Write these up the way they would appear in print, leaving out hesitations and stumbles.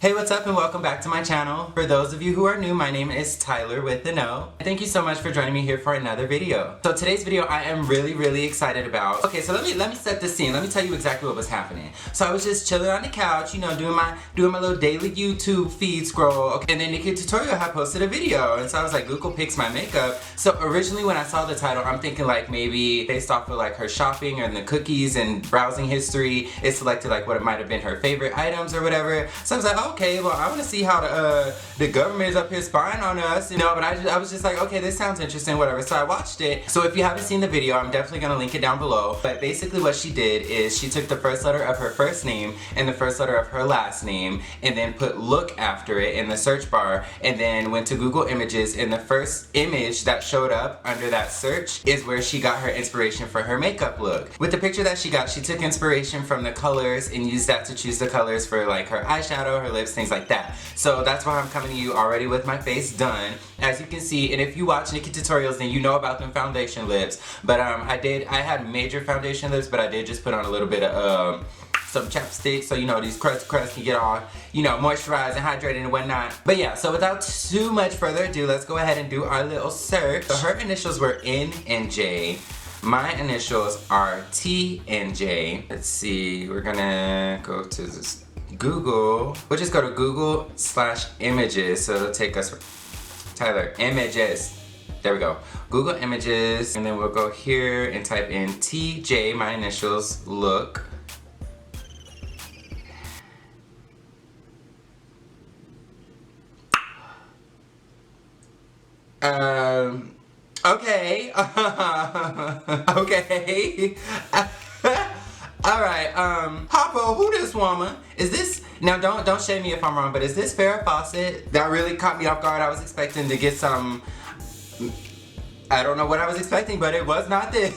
Hey, what's up and welcome back to my channel. For those of you who are new, my name is TylorWithAnO. Thank you so much for joining me here for another video. So today's video I am really excited about. Okay, so let me set the scene. Let me tell you exactly what was happening. So I was just chilling on the couch, you know, doing my little daily YouTube feed scroll. Okay, and then NikkieTutorials had posted a video, and so I was like, Google picks my makeup. So originally when I saw the title, I'm thinking like maybe based off of like her shopping and the cookies and browsing history, it selected like what it might have been her favorite items or whatever. So I was like, oh, okay, well, I want to see how the government is up here spying on us, you know, but I was just like, okay, this sounds interesting, whatever. So I watched it. So if you haven't seen the video, I'm definitely going to link it down below. But basically what she did is she took the first letter of her first name and the first letter of her last name and then put look after it in the search bar and then went to Google Images, and the first image that showed up under that search is where she got her inspiration for her makeup look. With the picture that she got, she took inspiration from the colors and used that to choose the colors for like her eyeshadow, her lips, things like that. So that's why I'm coming to you already with my face done, as you can see. And if you watch NikkieTutorials, then you know about them foundation lips. But I had major foundation lips, but I did just put on a little bit of some chapstick, so you know these crusts can get all, you know, moisturized and hydrated and whatnot. But yeah, so without too much further ado, let's go ahead and do our little search. So her initials were N and J. My initials are T and J. Let's see, we're gonna go to this Google. We'll just go to Google/images, so it'll take us, Tyler, images. There we go. Google Images, and then we'll go here and type in TJ, my initials, look. Okay. Okay. Alright, Papa, who this woman? Is this, now don't shame me if I'm wrong, but is this Farrah Fawcett? That really caught me off guard. I was expecting to get some, I don't know what I was expecting, but it was not this.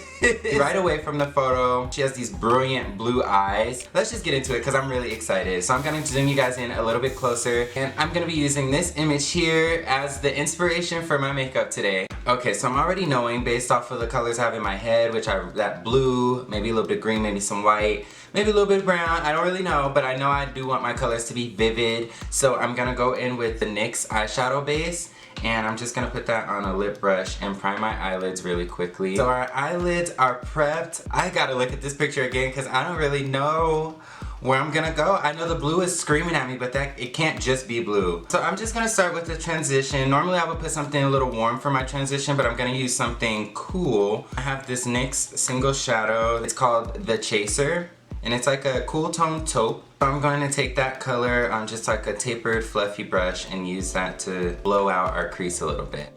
Right away from the photo, she has these brilliant blue eyes. Let's just get into it because I'm really excited. So I'm going to zoom you guys in a little bit closer, and I'm going to be using this image here as the inspiration for my makeup today. Okay, so I'm already knowing based off of the colors I have in my head, which are that blue, maybe a little bit of green, maybe some white, maybe a little bit of brown. I don't really know, but I know I do want my colors to be vivid. So I'm going to go in with the NYX eyeshadow base. And I'm just gonna put that on a lip brush and prime my eyelids really quickly. So our eyelids are prepped. I gotta look at this picture again because I don't really know where I'm gonna go. I know the blue is screaming at me, but it can't just be blue. So I'm just gonna start with the transition. Normally I would put something a little warm for my transition, but I'm gonna use something cool. I have this NYX single shadow. It's called The Chaser, and it's like a cool tone taupe. So I'm going to take that color on just like a tapered fluffy brush and use that to blow out our crease a little bit.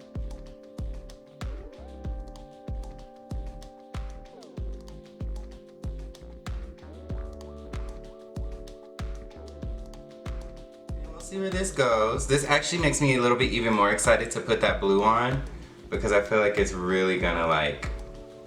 And we'll see where this goes. This actually makes me a little bit even more excited to put that blue on because I feel like it's really gonna like,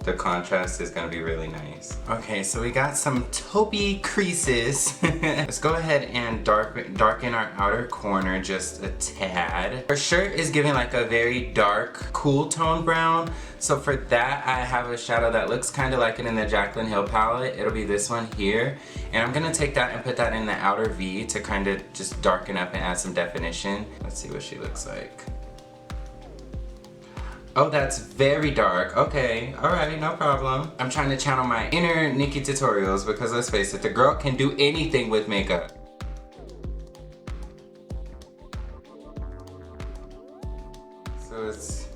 the contrast is gonna be really nice. Okay, so we got some taupey creases. Let's go ahead and darken our outer corner just a tad. Her shirt is giving like a very dark, cool tone brown. So for that, I have a shadow that looks kind of like it in the Jaclyn Hill palette. It'll be this one here. And I'm gonna take that and put that in the outer V to kind of just darken up and add some definition. Let's see what she looks like. Oh, that's very dark. Okay, alright, no problem. I'm trying to channel my inner NikkieTutorials because let's face it, the girl can do anything with makeup. So it's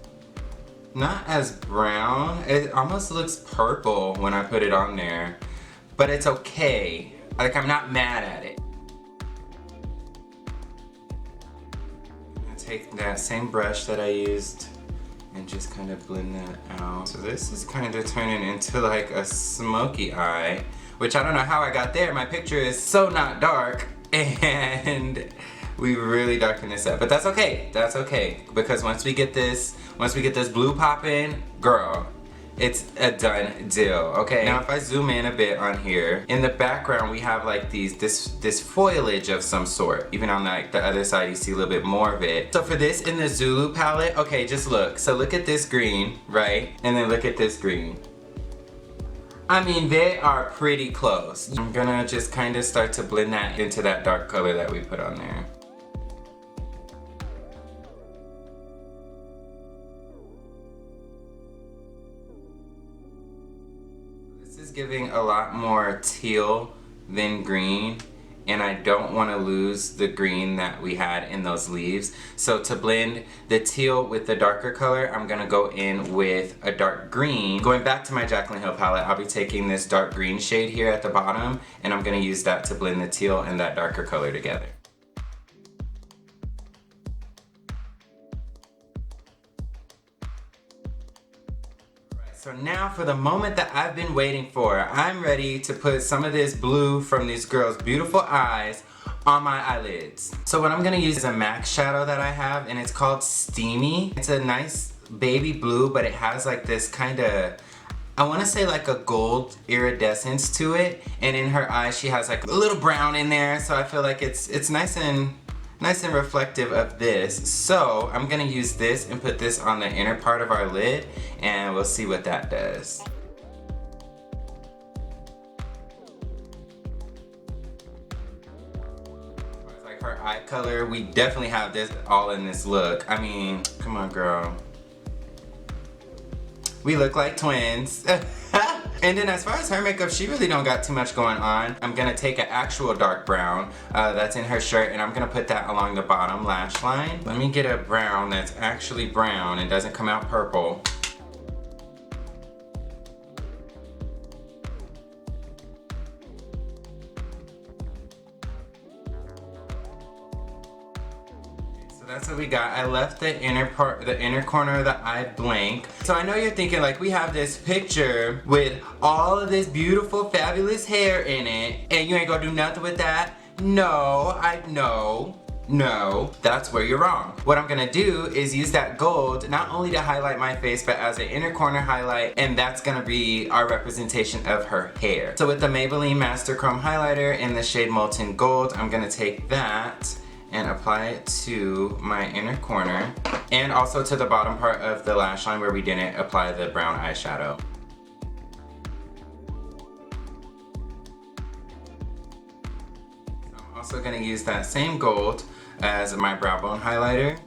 not as brown. It almost looks purple when I put it on there. But it's okay. Like, I'm not mad at it. I'm gonna take that same brush that I used and just kind of blend that out. So this is kind of turning into like a smoky eye, which I don't know how I got there. My picture is so not dark, and we really darken this up. But that's okay, because once we get this blue popping, girl, it's a done deal, okay? Now if I zoom in a bit on here, in the background we have like this foliage of some sort. Even on like the other side you see a little bit more of it. So for this in the Zulu palette, okay, just look. So look at this green, right? And then look at this green. I mean, they are pretty close. I'm gonna just kind of start to blend that into that dark color that we put on there. This is giving a lot more teal than green, and I don't want to lose the green that we had in those leaves. So to blend the teal with the darker color, I'm gonna go in with a dark green. Going back to my Jaclyn Hill palette, I'll be taking this dark green shade here at the bottom, and I'm gonna use that to blend the teal and that darker color together. So now for the moment that I've been waiting for, I'm ready to put some of this blue from these girls' beautiful eyes on my eyelids. So what I'm gonna use is a MAC shadow that I have, and it's called Steamy. It's a nice baby blue, but it has like this kind of, I wanna say like a gold iridescence to it. And in her eyes, she has like a little brown in there. So I feel like it's nice and reflective of this. So I'm gonna use this and put this on the inner part of our lid, and we'll see what that does. Like her eye color, we definitely have this all in this look. I mean, come on girl. We look like twins. And then as far as her makeup, she really don't got too much going on. I'm gonna take an actual dark brown that's in her shirt, and I'm gonna put that along the bottom lash line. Let me get a brown that's actually brown and doesn't come out purple. That's what we got. I left the inner part, the inner corner of the eye blank. So I know you're thinking like, we have this picture with all of this beautiful, fabulous hair in it, and you ain't gonna do nothing with that? No, no, that's where you're wrong. What I'm gonna do is use that gold not only to highlight my face, but as an inner corner highlight, and that's gonna be our representation of her hair. So with the Maybelline Master Chrome Highlighter in the shade Molten Gold, I'm gonna take that and apply it to my inner corner, and also to the bottom part of the lash line where we didn't apply the brown eyeshadow. I'm also gonna use that same gold as my brow bone highlighter.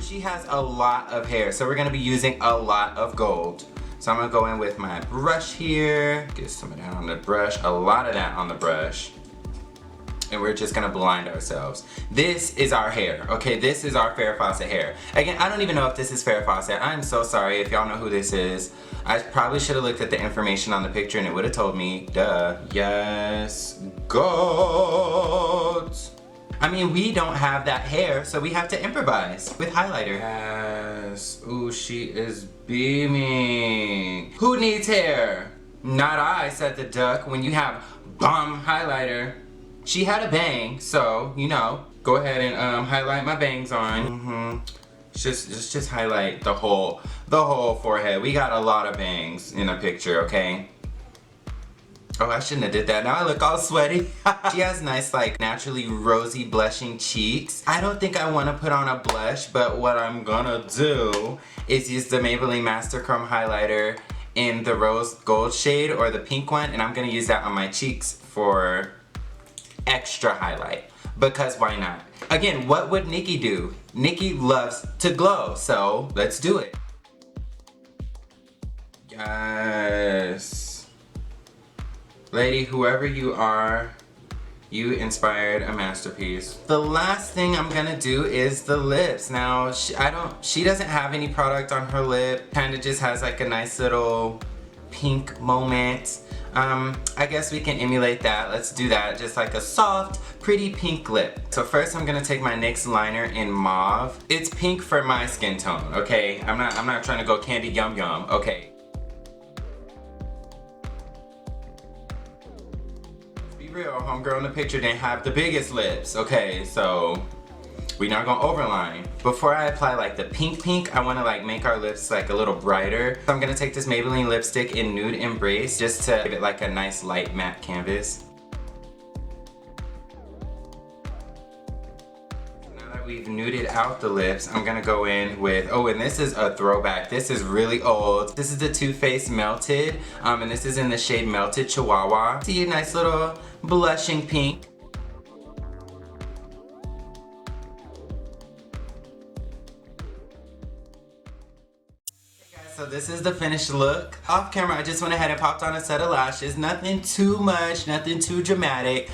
She has a lot of hair, so we're gonna be using a lot of gold. So I'm gonna go in with my brush here, get some of that on the brush, a lot of that on the brush, and we're just gonna blind ourselves. This is our hair, okay? This is our Farrah Fawcett hair. Again, I don't even know if this is Farrah Fawcett. I'm so sorry if y'all know who this is. I probably should have looked at the information on the picture and it would have told me, duh. Yes, gold. I mean, we don't have that hair, so we have to improvise with highlighter. Yes, ooh, she is beaming. Who needs hair? Not I, said the duck. When you have bomb highlighter. She had a bang, so, you know, go ahead and highlight my bangs on. Just highlight the whole forehead. We got a lot of bangs in a picture, okay? Oh, I shouldn't have did that. Now I look all sweaty. She has nice, like, naturally rosy blushing cheeks. I don't think I want to put on a blush, but what I'm gonna do is use the Maybelline Master Chrome Highlighter in the rose gold shade, or the pink one, and I'm gonna use that on my cheeks for extra highlight. Because why not? Again, what would Nikki do? Nikki loves to glow, so let's do it. Yes. Lady, whoever you are, you inspired a masterpiece. The last thing I'm gonna do is the lips. Now, she doesn't have any product on her lip. Kinda just has like a nice little pink moment. I guess we can emulate that. Let's do that. Just like a soft, pretty pink lip. So first I'm gonna take my NYX liner in mauve. It's pink for my skin tone, okay? I'm not trying to go candy yum yum, okay? Real, homegirl in the picture didn't have the biggest lips, okay, so we're not gonna overline. Before I apply like the pink, I wanna like make our lips like a little brighter. So I'm gonna take this Maybelline lipstick in Nude Embrace just to give it like a nice light matte canvas. Now that we've nuded out the lips, I'm gonna go in with, oh, and this is a throwback. This is really old. This is the Too Faced Melted, and this is in the shade Melted Chihuahua. See a nice little blushing pink. So this is the finished look. Off camera, I just went ahead and popped on a set of lashes. Nothing too much, nothing too dramatic.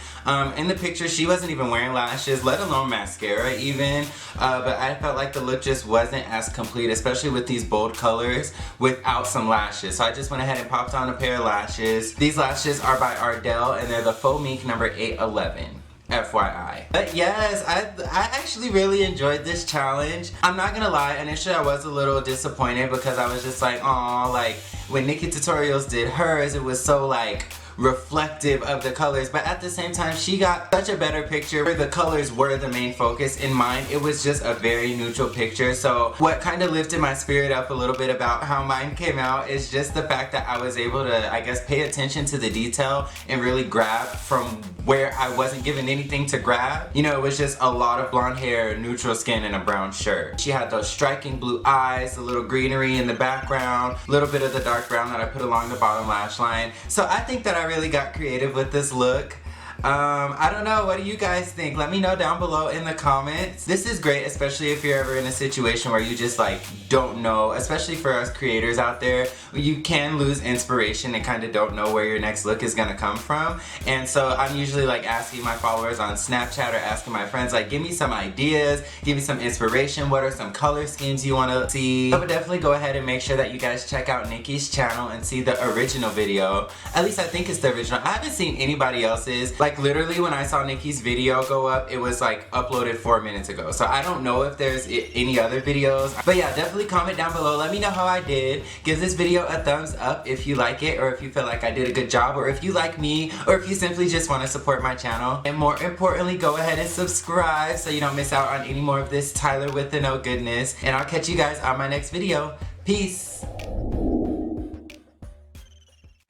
In the picture, she wasn't even wearing lashes, let alone mascara even. But I felt like the look just wasn't as complete, especially with these bold colors, without some lashes. So I just went ahead and popped on a pair of lashes. These lashes are by Ardell, and they're the Faux Mink number 811. FYI. But yes, I actually really enjoyed this challenge. I'm not gonna lie, initially I was a little disappointed because I was just like, aw, like when NikkieTutorials did hers, it was so like reflective of the colors, but at the same time she got such a better picture where the colors were the main focus. In mine, it was just a very neutral picture. So what kind of lifted my spirit up a little bit about how mine came out is just the fact that I was able to, I guess, pay attention to the detail and really grab from where I wasn't given anything to grab. You know, it was just a lot of blonde hair, neutral skin, and a brown shirt. She had those striking blue eyes, a little greenery in the background, a little bit of the dark brown that I put along the bottom lash line. So I think that I really got creative with this look. I don't know, what do you guys think? Let me know down below in the comments. This is great, especially if you're ever in a situation where you just like don't know, especially for us creators out there, you can lose inspiration and kind of don't know where your next look is gonna come from. And so I'm usually like asking my followers on Snapchat or asking my friends, like, give me some ideas, give me some inspiration, what are some color schemes you want to see? I would definitely go ahead and make sure that you guys check out Nikkie's channel and see the original video. At least I think it's the original. I haven't seen anybody else's. Like literally when I saw Nikkie's video go up, it was like uploaded 4 minutes ago. So I don't know if there's any other videos. But yeah, definitely comment down below. Let me know how I did. Give this video a thumbs up if you like it, or if you feel like I did a good job, or if you like me, or if you simply just want to support my channel. And more importantly, go ahead and subscribe so you don't miss out on any more of this Tyler with the No goodness. And I'll catch you guys on my next video. Peace.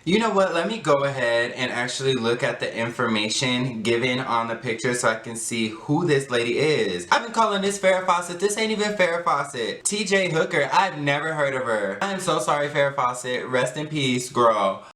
You know what, let me go ahead and actually look at the information given on the picture so I can see who this lady is. I've been calling this Farrah Fawcett. This ain't even Farrah Fawcett. TJ Hooker, I've never heard of her. I'm so sorry, Farrah Fawcett. Rest in peace, girl.